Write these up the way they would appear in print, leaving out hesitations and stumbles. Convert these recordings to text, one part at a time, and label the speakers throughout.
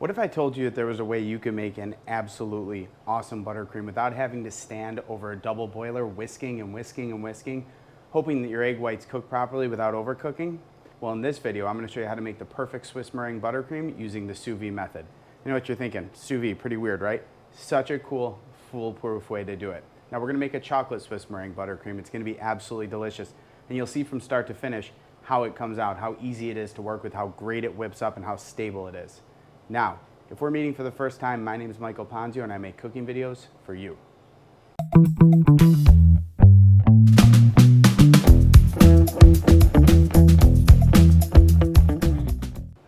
Speaker 1: What if I told you that there was a way you could make an absolutely awesome buttercream without having to stand over a double boiler whisking and whisking and whisking, hoping that your egg whites cook properly without overcooking? Well, in this video, I'm going to show you how to make the perfect Swiss Meringue Buttercream using the Sous Vide method. You know what you're thinking, Sous Vide, pretty weird, right? Such a cool, foolproof way to do it. Now we're going to make a chocolate Swiss Meringue Buttercream. It's going to be absolutely delicious. And you'll see from start to finish how it comes out, how easy it is to work with, how great it whips up, and how stable it is. Now, if we're meeting for the first time, my name is Michael Ponzio and I make cooking videos for you.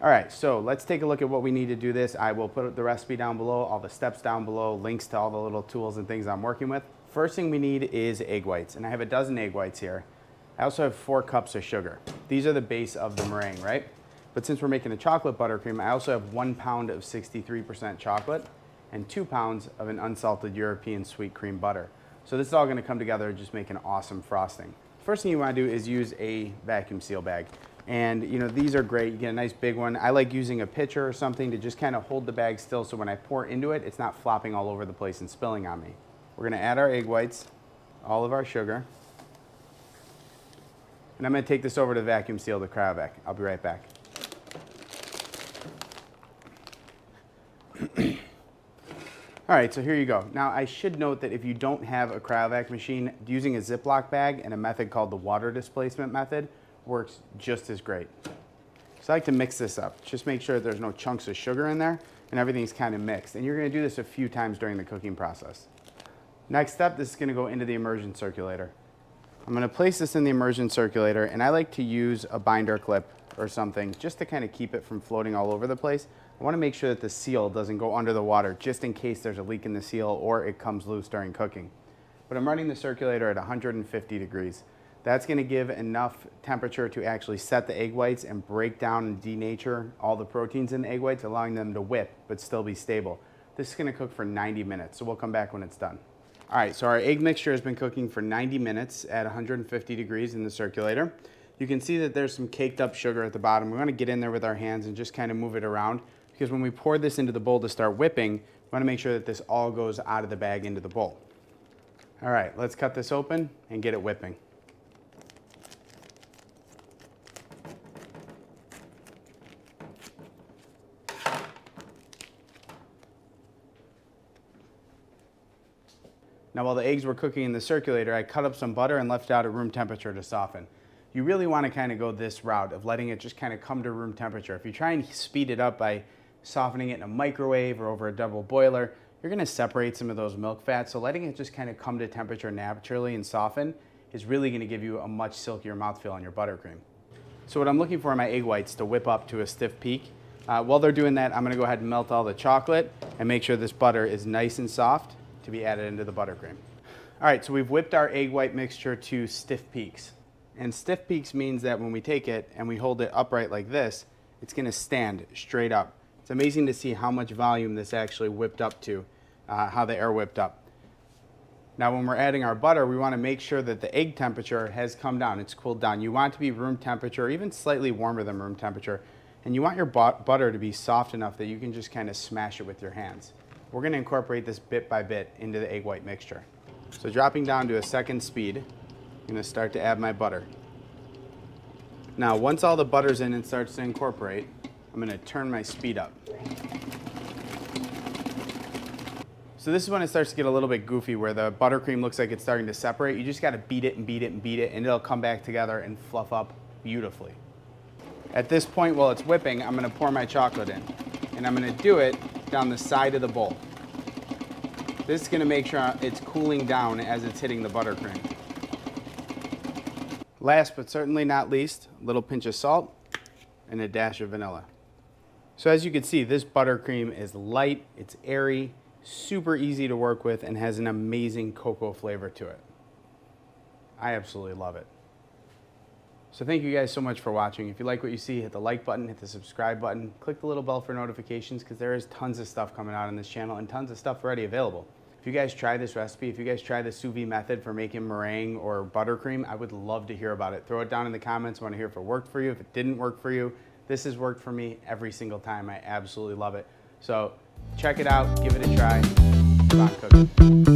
Speaker 1: All right, so let's take a look at what we need to do this. I will put the recipe down below, all the steps down below, links to all the little tools and things I'm working with. First thing we need is egg whites, and I have a dozen egg whites here. I also have 4 cups of sugar. These are the base of the meringue, right? But since we're making a chocolate buttercream, I also have 1 pound of 63% chocolate and 2 pounds of an unsalted European sweet cream butter. So this is all gonna come together and just make an awesome frosting. First thing you wanna do is use a vacuum seal bag. And you know, these are great, you get a nice big one. I like using a pitcher or something to just kind of hold the bag still so when I pour into it, it's not flopping all over the place and spilling on me. We're gonna add our egg whites, all of our sugar, and I'm gonna take this over to vacuum seal the cryovac. I'll be right back. All right, so here you go. Now I should note that if you don't have a cryovac machine, using a Ziploc bag and a method called the water displacement method works just as great. So I like to mix this up. Just make sure there's no chunks of sugar in there and everything's kind of mixed. And you're gonna do this a few times during the cooking process. Next step, this is gonna go into the immersion circulator. I'm gonna place this in the immersion circulator, and I like to use a binder clip or something just to kind of keep it from floating all over the place. I wanna make sure that the seal doesn't go under the water just in case there's a leak in the seal or it comes loose during cooking. But I'm running the circulator at 150 degrees. That's gonna give enough temperature to actually set the egg whites and break down and denature all the proteins in the egg whites, allowing them to whip but still be stable. This is gonna cook for 90 minutes, so we'll come back when it's done. All right, so our egg mixture has been cooking for 90 minutes at 150 degrees in the circulator. You can see that there's some caked up sugar at the bottom. We want to get in there with our hands and just kind of move it around, because when we pour this into the bowl to start whipping, we want to make sure that this all goes out of the bag into the bowl. All right, let's cut this open and get it whipping. Now while the eggs were cooking in the circulator, I cut up some butter and left it out at room temperature to soften. You really want to kind of go this route of letting it just kind of come to room temperature. If you try and speed it up by softening it in a microwave or over a double boiler, you're going to separate some of those milk fats. So letting it just kind of come to temperature naturally and soften is really going to give you a much silkier mouthfeel on your buttercream. So what I'm looking for in my egg whites to whip up to a stiff peak. While they're doing that, I'm going to go ahead and melt all the chocolate and make sure this butter is nice and soft to be added into the buttercream. All right, so we've whipped our egg white mixture to stiff peaks. And stiff peaks means that when we take it and we hold it upright like this, it's gonna stand straight up. It's amazing to see how much volume this actually whipped up to, how the air whipped up. Now when we're adding our butter, we wanna make sure that the egg temperature has come down, it's cooled down. You want it to be room temperature, even slightly warmer than room temperature. And you want your butter to be soft enough that you can just kind of smash it with your hands. We're gonna incorporate this bit by bit into the egg white mixture. So dropping down to a second speed, I'm gonna start to add my butter. Now, once all the butter's in and starts to incorporate, I'm gonna turn my speed up. So this is when it starts to get a little bit goofy, where the buttercream looks like it's starting to separate. You just gotta beat it and beat it and beat it, and it'll come back together and fluff up beautifully. At this point, while it's whipping, I'm gonna pour my chocolate in, and I'm gonna do it down the side of the bowl. This is gonna make sure it's cooling down as it's hitting the buttercream. Last but certainly not least, a little pinch of salt and a dash of vanilla. So as you can see, this buttercream is light, it's airy, super easy to work with, and has an amazing cocoa flavor to it. I absolutely love it. So thank you guys so much for watching. If you like what you see, hit the like button, hit the subscribe button, click the little bell for notifications, because there is tons of stuff coming out on this channel and tons of stuff already available. If you guys try this recipe, if you guys try the sous vide method for making meringue or buttercream, I would love to hear about it. Throw it down in the comments. I want to hear if it worked for you, if it didn't work for you. This has worked for me every single time. I absolutely love it. So check it out, give it a try, keep on cooking.